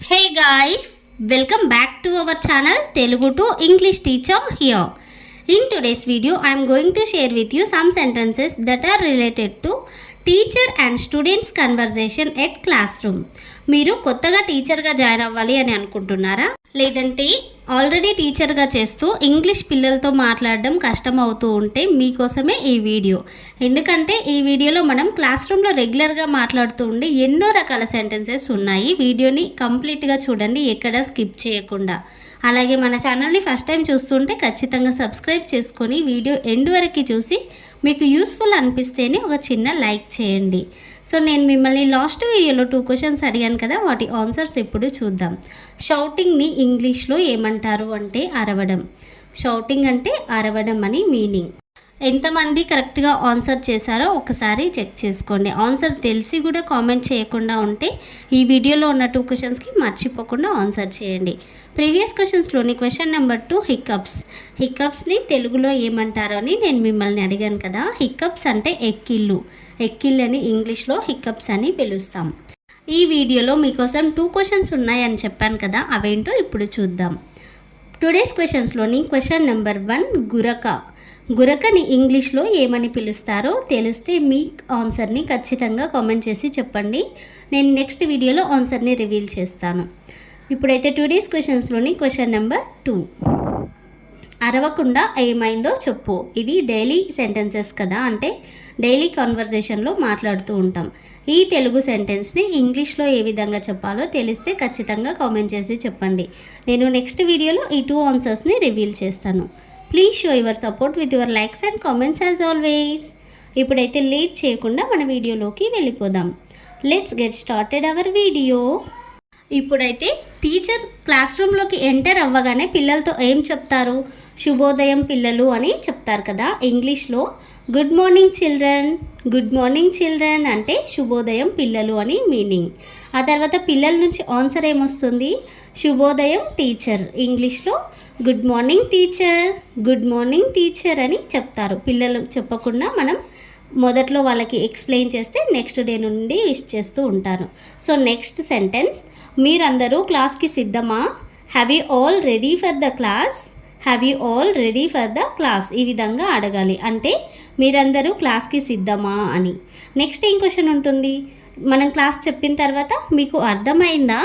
Hey guys, welcome back to our channel Telugu to English Teacher here. In today's video, I am going to share with you some sentences that are related to teacher and students conversation at class room. మీరు కొత్తగా టీచర్గా join అవ్వాలి అని అనుకుంటున్నారా, లేదంటే already టీచర్గా చేస్తూ English పిల్లలతో మాట్లాడడం కష్టం అవుతూ ఉంటే మీకోసమే ఈ వీడియో. ఎందుకంటే ఈ వీడియోలో మనం క్లాస్ రూమ్లో రెగ్యులర్గా మాట్లాడుతూ ఉండే ఎన్నో రకాల సెంటెన్సెస్ ఉన్నాయి. వీడియోని కంప్లీట్గా చూడండి, ఎక్కడ స్కిప్ చేయకుండా. అలాగే మన ఛానల్ని ఫస్ట్ టైం చూస్తుంటే ఖచ్చితంగా సబ్స్క్రైబ్ చేసుకొని వీడియో ఎండ్ వరకు చూసి మీకు యూస్ఫుల్ అనిపిస్తేనే ఒక చిన్న లైక్ చేయండి. సో నేను మిమ్మల్ని లాస్ట్ వీడియోలో 2 క్వశ్చన్స్ అడిగాను కదా, వాటి ఆన్సర్స్ ఇప్పుడు చూద్దాం. షౌటింగ్ని ఇంగ్లీష్లో ఏమంటారు అంటే అరవడం. షౌటింగ్ అంటే అరవడం అని మీనింగ్. ఎంతమంది కరెక్ట్గా ఆన్సర్ చేశారో ఒకసారి చెక్ చేసుకోండి. ఆన్సర్ తెలిసి కూడా కామెంట్ చేయకుండా ఉంటే ఈ వీడియోలో ఉన్న 2 క్వశ్చన్స్కి మర్చిపోకుండా ఆన్సర్ చేయండి. ప్రీవియస్ క్వశ్చన్స్లోని క్వశ్చన్ నెంబర్ 2 హిక్కప్స్. హిక్కప్స్ని తెలుగులో ఏమంటారు అని నేను మిమ్మల్ని అడిగాను కదా. హిక్కప్స్ అంటే ఎక్కిళ్ళు. ఎక్కిళ్ళని ఇంగ్లీష్లో హిక్కప్స్ అని పిలుస్తాం. ఈ వీడియోలో మీకోసం 2 క్వశ్చన్స్ ఉన్నాయని చెప్పాను కదా, అవేంటో ఇప్పుడు చూద్దాం. టుడేస్ క్వశ్చన్స్లోని క్వశ్చన్ నెంబర్ 1 గురక. గురకని ఇంగ్లీష్లో ఏమని పిలుస్తారో తెలిస్తే మీ ఆన్సర్ని ఖచ్చితంగా కామెంట్ చేసి చెప్పండి. నేను నెక్స్ట్ వీడియోలో ఆన్సర్ని రివీల్ చేస్తాను. ఇప్పుడైతే టుడేస్ క్వశ్చన్స్లోని క్వశ్చన్ నెంబర్ 2 అరవకుండా ఏమైందో చెప్పు. ఇది డైలీ సెంటెన్సెస్ కదా, అంటే డైలీ కాన్వర్జేషన్లో మాట్లాడుతూ ఉంటాం. ఈ తెలుగు సెంటెన్స్ని ఇంగ్లీష్లో ఏ విధంగా చెప్పాలో తెలిస్తే ఖచ్చితంగా కామెంట్ చేసి చెప్పండి. నేను నెక్స్ట్ వీడియోలో ఈ 2 ఆన్సర్స్ని రివీల్ చేస్తాను. Please show your support with your likes and comments as always. ఇప్పుడైతే లేట్ చేయకుండా మన వీడియోలోకి వెళ్ళిపోదాం. Let's get started our video. ఇప్పుడైతే టీచర్ క్లాస్ రూమ్లోకి ఎంటర్ అవ్వగానే పిల్లలతో ఏం చెప్తారు? శుభోదయం పిల్లలు అని చెప్తారు కదా. ఇంగ్లీష్లో good morning children. Good morning children అంటే శుభోదయం పిల్లలు అని మీనింగ్. ఆ తర్వాత పిల్లల నుంచి ఆన్సర్ ఏమొస్తుంది? శుభోదయం టీచర్. ఇంగ్లీష్లో good morning teacher. Good morning teacher అని చెప్తారు. పిల్లలు చెప్పకుండా మనం మొదట్లో వాళ్ళకి ఎక్స్ప్లెయిన్ చేస్తే నెక్స్ట్ డే నుండి విష్ చేస్తూ ఉంటారు. సో నెక్స్ట్ సెంటెన్స్, మీరందరూ క్లాస్కి సిద్ధమా? Have you all ready for the class? Have you all ready for the class. ఈ విధంగా అడగాలి, అంటే మీరందరూ క్లాస్కి సిద్ధమా అని. నెక్స్ట్ ఏం క్వశ్చన్ ఉంటుంది? మనం క్లాస్ చెప్పిన తర్వాత మీకు అర్థమైందా?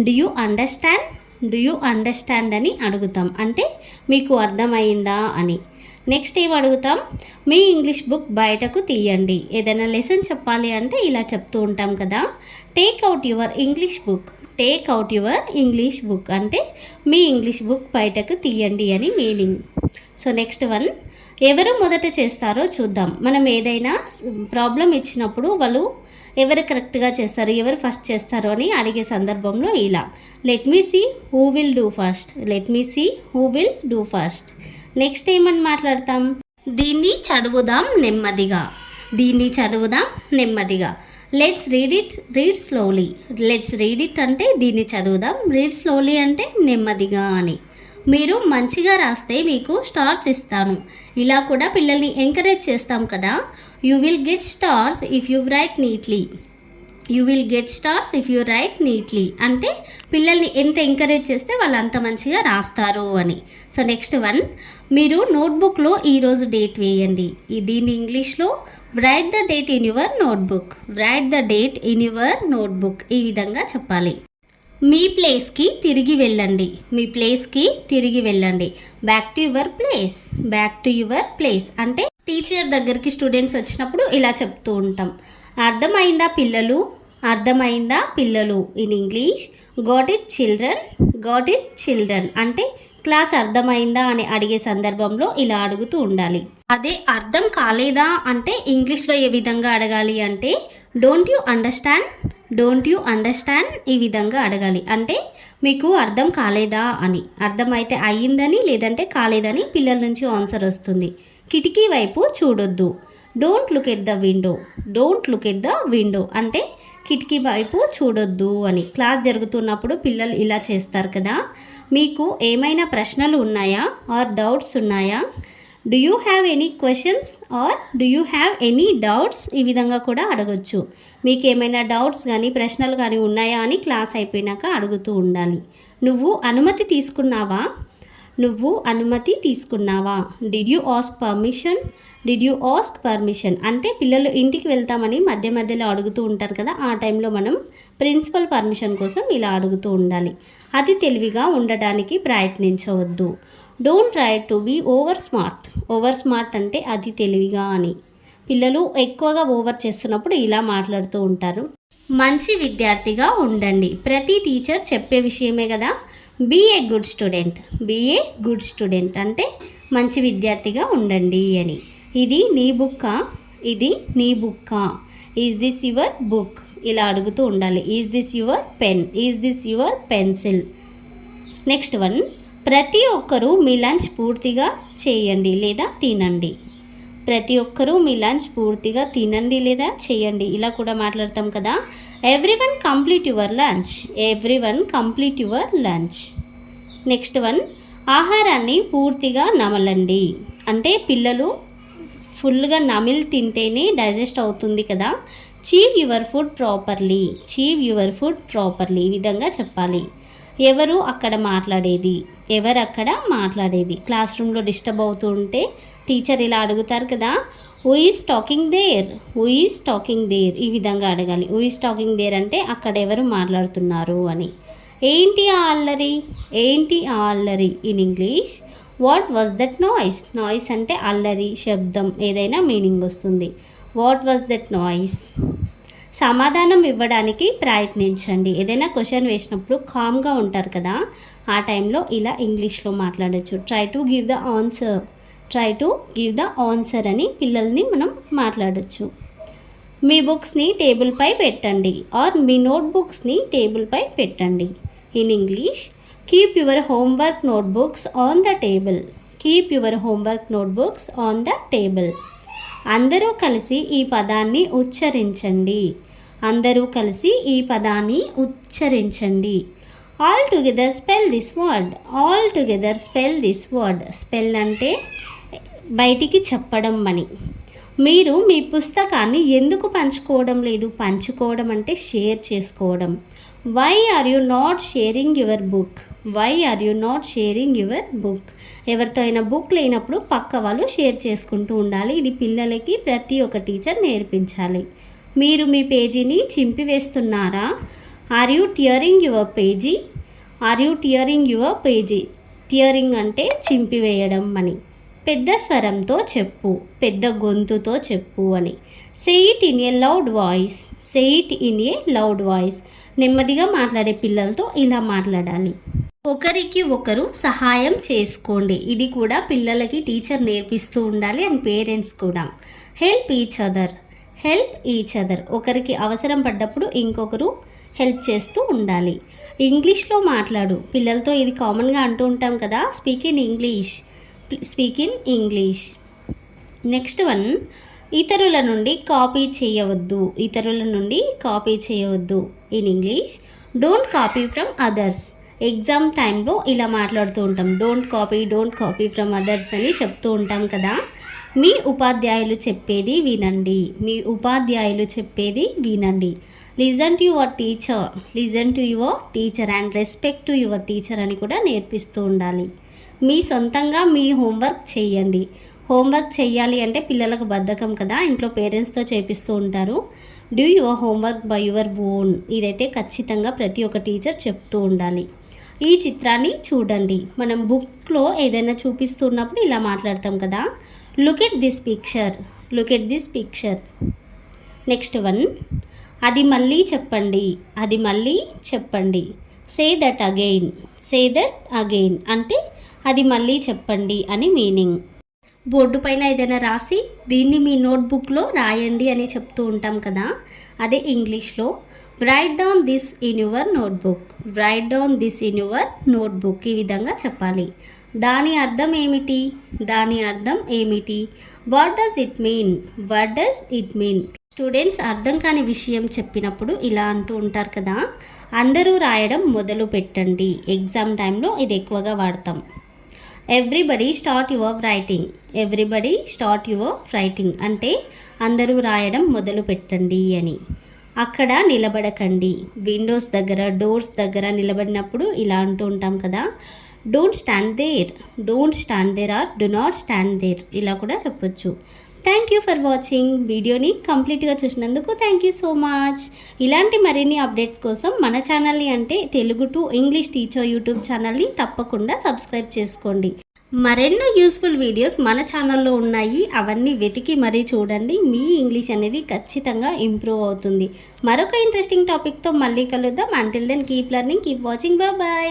Do you understand? Do you understand అని అడుగుతాం, అంటే మీకు అర్థమైందా అని. నెక్స్ట్ ఏం అడుగుతాం? మీ ఇంగ్లీష్ బుక్ బయటకు తీయండి. ఏదైనా లెసన్ చెప్పాలి అంటే ఇలా చెప్తూ ఉంటాం కదా. Take out your English book. Take out your English book అంటే మీ ఇంగ్లీష్ బుక్ బయటకు తీయండి అని మీనింగ్. సో నెక్స్ట్ వన్, ఎవరు మొదట చేస్తారో చూద్దాం. మనం ఏదైనా ప్రాబ్లం ఇచ్చినప్పుడు వాళ్ళు ఎవరు కరెక్ట్గా చేస్తారు, ఎవరు ఫస్ట్ చేస్తారు అని అడిగే సందర్భంలో ఇలా let me see who will do first. Let me see who will do first. Next ఏమని మాట్లాడతాం? దీన్ని చదువుదాం నెమ్మదిగా. దీన్ని చదువుదాం నెమ్మదిగా. Let's read it, read slowly. Let's read it అంటే దీన్ని చదువుదాం, రీడ్ స్లోలీ అంటే నెమ్మదిగా అని. మీరు మంచిగా రాస్తే మీకు స్టార్స్ ఇస్తాను. ఇలా కూడా పిల్లల్ని ఎంకరేజ్ చేస్తాం కదా. You will get stars if you right neatly. You will get stars if you right neatly అంటే పిల్లల్ని ఎంత ఎంకరేజ్ చేస్తే వాళ్ళు అంత మంచిగా రాస్తారు అని. సో నెక్స్ట్ వన్, మీరు నోట్బుక్లో ఈరోజు డేట్ వేయండి. దీన్ని ఇంగ్లీష్లో right the date in your notebook. Right the date in your notebook. ఈ విధంగా చెప్పాలి. మీ ప్లేస్కి తిరిగి వెళ్ళండి. మీ ప్లేస్కి తిరిగి వెళ్ళండి. Back to your place. Back to your place అంటే టీచర్ దగ్గరికి స్టూడెంట్స్ వచ్చినప్పుడు ఇలా చెప్తూ ఉంటాం. అర్థమైందా పిల్లలు? అర్థమైందా పిల్లలు. In English got it children. Got it children అంటే క్లాస్ అర్థమైందా అని అడిగే సందర్భంలో ఇలా అడుగుతూ ఉండాలి. అదే అర్థం కాలేదా అంటే ఇంగ్లీష్లో ఏ విధంగా అడగాలి అంటే don't you understand. Don't you understand ఈ విధంగా అడగాలి, అంటే మీకు అర్థం కాలేదా అని. అర్థమైతే అయ్యిందని లేదంటే కాలేదని పిల్లల నుంచి ఆన్సర్ వస్తుంది. కిటికీ వైపు చూడొద్దు. Don't look at the window. Don't look at the window అంటే కిటికీ వైపు చూడొద్దు అని. క్లాస్ జరుగుతున్నప్పుడు పిల్లలు ఇలా చేస్తారు కదా. మీకు ఏమైనా ప్రశ్నలు ఉన్నాయా ఆర్ డౌట్స్ ఉన్నాయా? Do you have any questions or do you have any doubts ఈ విధంగా కూడా అడగొచ్చు. మీకు ఏమైనా డౌట్స్ కానీ ప్రశ్నలు కానీ ఉన్నాయా అని క్లాస్ అయిపోయినాక అడుగుతూ ఉండాలి. నువ్వు అనుమతి తీసుకున్నావా, నువ్వు అనుమతి తీసుకున్నావా. Did you ask permission, did you ask permission అంటే పిల్లలు ఇంటికి వెళ్తామని మధ్య మధ్యలో అడుగుతూ ఉంటారు కదా, ఆ టైంలో మనం ప్రిన్సిపల్ పర్మిషన్ కోసం ఇలా అడుగుతూ ఉండాలి. అతి తెలివిగా ఉండడానికి ప్రయత్నించవద్దు. Don't try to be over smart. Over smart అంటే అతి తెలివిగా అని. పిల్లలు ఎక్కువగా ఓవర్ చేస్తున్నప్పుడు ఇలా మాట్లాడుతూ ఉంటారు. మంచి విద్యార్థిగా ఉండండి. ప్రతి టీచర్ చెప్పే విషయమే కదా. Be a good student. Be a good student అంటే మంచి విద్యార్థిగా ఉండండి అని. ఇది నీ బుక్కా, ఇది నీ బుక్కా, ఈజ్ దిస్ యువర్ బుక్ ఇలా అడుగుతూ ఉండాలి. Is this your pen, is this your pencil. Next one, ప్రతి ఒక్కరూ మీ లంచ్ పూర్తిగా చేయండి లేదా తినండి. ప్రతి ఒక్కరూ మీ లంచ్ పూర్తిగా తినండి లేదా చేయండి ఇలా కూడా మాట్లాడతాం కదా. Everyone complete your lunch, everyone complete your lunch. Next one, ఆహారాన్ని పూర్తిగా నమలండి అంటే పిల్లలు ఫుల్గా నమిలి తింటేనే డైజెస్ట్ అవుతుంది కదా. Chew your food properly, chew your food properly ఈ విధంగా చెప్పాలి. ఎవరు అక్కడ మాట్లాడేది, ఎవరు అక్కడ మాట్లాడేది. క్లాస్ రూమ్లో డిస్టర్బ్ అవుతూ ఉంటే టీచర్ ఇలా అడుగుతారు కదా, who is talking there, who is talking there ఈ విధంగా అడగాలి. హూ ఈజ్ టాకింగ్ దేర్ అంటే అక్కడ ఎవరు మాట్లాడుతున్నారు అని. ఏంటి ఆ అల్లరి, ఏంటి ఆ అల్లరి in English. What was that noise. Noise అంటే అల్లరి, శబ్దం ఏదైనా మీనింగ్ వస్తుంది. What was that noise. సమాధానం ఇవ్వడానికి ప్రయత్నించండి. ఏదైనా క్వశ్చన్ వేసినప్పుడు కామ్గా ఉంటారు కదా, ఆ టైంలో ఇలా ఇంగ్లీష్లో మాట్లాడచ్చు. Try to give the answer, try to give the answer అని పిల్లల్ని మనం మాట్లాడచ్చు. మీ బుక్స్ని టేబుల్పై పెట్టండి ఆర్ మీ నోట్బుక్స్ని టేబుల్పై పెట్టండి. In English, keep your homework notebooks on the table, keep your homework notebooks on the table. అందరూ కలిసి ఈ పదాన్ని ఉచ్చరించండి, అందరూ కలిసి ఈ పదాన్ని ఉచ్చరించండి. All together spell this word, all together spell this word. Spell అంటే బయటికి చెప్పడం అని. మీరు మీ పుస్తకాన్ని ఎందుకు పంచుకోవడం లేదు. పంచుకోవడం అంటే షేర్ చేసుకోవడం. Why are you not sharing your book, why are you not sharing your book. ఎవరితో అయినా బుక్ లేనప్పుడు పక్క వాళ్ళు షేర్ చేసుకుంటూ ఉండాలి. ఇది పిల్లలకి ప్రతి ఒక్క టీచర్ నేర్పించాలి. మీరు మీ పేజీని చింపివేస్తున్నారా. Are you tearing your page, are you tearing your page. Tearing అంటే చింపివేయడం అని. పెద్ద స్వరంతో చెప్పు, పెద్ద గొంతుతో చెప్పు అని. Say it in a loud voice, say it in a loud voice. నెమ్మదిగా మాట్లాడే పిల్లలతో ఇలా మాట్లాడాలి. ఒకరికి ఒకరు సహాయం చేసుకోండి. ఇది కూడా పిల్లలకి టీచర్ నేర్పిస్తూ ఉండాలి అండ్ పేరెంట్స్ కూడా. Help each other, help each other. ఒకరికి అవసరం పడ్డప్పుడు ఇంకొకరు హెల్ప్ చేస్తూ ఉండాలి. ఇంగ్లీష్లో మాట్లాడు. పిల్లలతో ఇది కామన్గా అంటూ ఉంటాం కదా, speak in English, speak in English. Next one, ఇతరుల నుండి కాపీ చేయవద్దు, ఇతరుల నుండి కాపీ చేయవద్దు. In English, don't copy from others. Exam టైంలో ఇలా మాట్లాడుతూ ఉంటాం. డోంట్ కాపీ ఫ్రమ్ అదర్స్ అని చెప్తూ ఉంటాం కదా. మీ ఉపాధ్యాయులు చెప్పేది వినండి, మీ ఉపాధ్యాయులు చెప్పేది వినండి. Listen to your teacher, listen to your teacher and respect to your teacher అని కూడా నేర్పిస్తూ ఉండాలి. మీ సొంతంగా మీ హోంవర్క్ చేయండి. హోంవర్క్ చేయాలి అంటే పిల్లలకు బద్ధకం కదా, ఇంట్లో పేరెంట్స్తో చేపిస్తూ ఉంటారు. Do your homework by your own. ఇదైతే ఖచ్చితంగా ప్రతి ఒక్క టీచర్ చెప్తూ ఉండాలి. ఈ చిత్రాన్ని చూడండి. మనం బుక్లో ఏదైనా చూపిస్తున్నప్పుడు ఇలా మాట్లాడతాం కదా. Look at this picture, look at this picture. Next one, అది మళ్ళీ చెప్పండి, అది మళ్ళీ చెప్పండి. Say that again, say that again అంటే అది మళ్ళీ చెప్పండి అని మీనింగ్. బోర్డు పైన ఏదైనా రాసి దీన్ని మీ నోట్బుక్లో రాయండి అని చెప్తూ ఉంటాం కదా, అదే ఇంగ్లీష్లో right down this in your notebook, right down this in your notebook ఈ విధంగా చెప్పాలి. దాని అర్థం ఏమిటి, దాని అర్థం ఏమిటి. What does it mean, what does it mean. Students అర్థం కాని విషయం చెప్పినప్పుడు ఇలా అంటూ ఉంటారు కదా, అందరూ రాయడం మొదలు పెట్టండి. ఎగ్జామ్ టైంలో ఇది ఎక్కువగా వాడతాం. Everybody start your writing. Everybody start your writing అంటే అందరూ రాయడం మొదలు పెట్టండి అని. అక్కడ నిలబడకండి. విండోస్ దగ్గర, డోర్స్ దగ్గర నిలబడినప్పుడు ఇలా అంటూ ఉంటాం కదా, don't stand there, don't stand there or do not stand there, ఇలా కూడా చెప్పొచ్చు. Thank you for watching. వీడియోని కంప్లీట్గా చూసినందుకు థ్యాంక్ యూ సో మచ్. ఇలాంటి మరిన్ని అప్డేట్స్ కోసం మన ఛానల్ని అంటే Telugu to English teacher YouTube ఛానల్ని తప్పకుండా సబ్స్క్రైబ్ చేసుకోండి. మరెన్నో యూస్ఫుల్ వీడియోస్ మన ఛానల్లో ఉన్నాయి. అవన్నీ వెతికి మరీ చూడండి. మీ ఇంగ్లీష్ అనేది ఖచ్చితంగా ఇంప్రూవ్ అవుతుంది. మరొక ఇంట్రెస్టింగ్ టాపిక్తో మళ్ళీ కలుద్దాం. Until then keep learning, keep watching. Bye.